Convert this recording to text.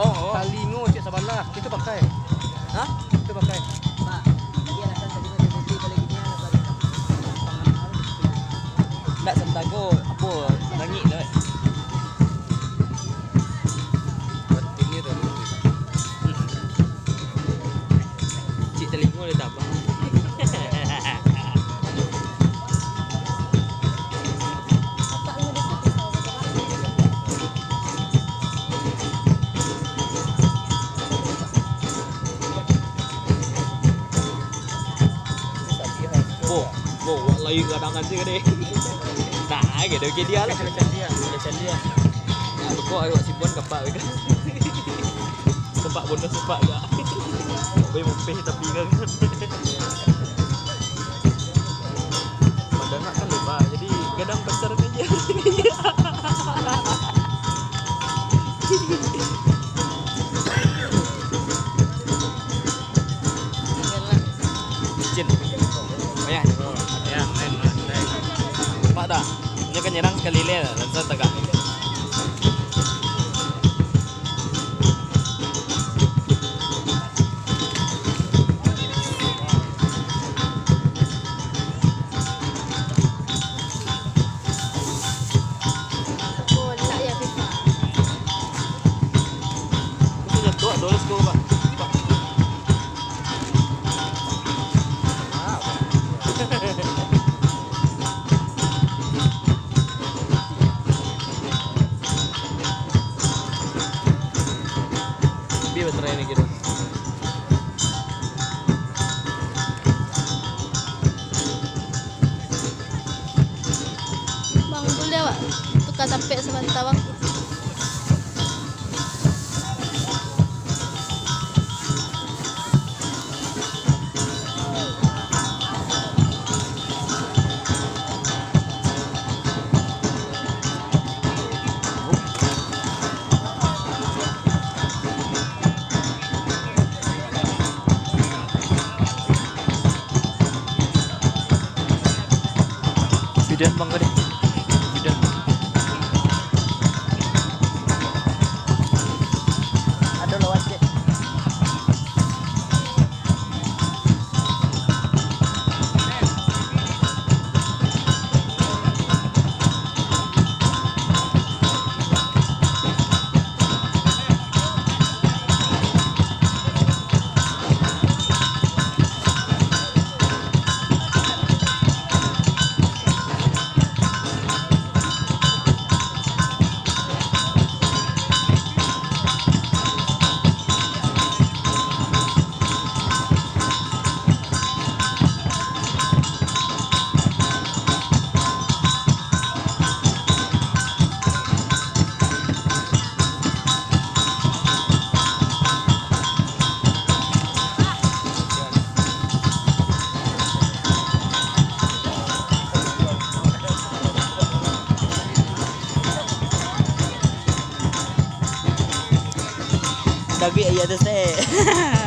Oh. Talingo cik Sabalah. Kita pakai. Hah? Kita pakai. Pak, dia akan tadi beli balik gini anak Tak sentago apa nangik dah. Ini tu. Cik telingo dia tak apa. Bo, lagi kadang-kadang sih gede. Nah, gitu ke dia lah. Macam dia. Nah, bekok ayo simpan kepak kan. Kepak bonus kepak enggak. Boy mempeh tapi kan. Padahal kan lebar. Jadi kadang besar aja. Cin. Payah. Ya, main. Pak dah. Ini kan nyerang sekali le, lantas tegak. Bola ya FIFA. Itu nyetok dulu skor Pak. Biar baterai ni gitu. Bang boleh awak tukar sampai sebentar bang. Bidan bang gede. Bidan. Ada lawas cek. Daging ayah tu saya.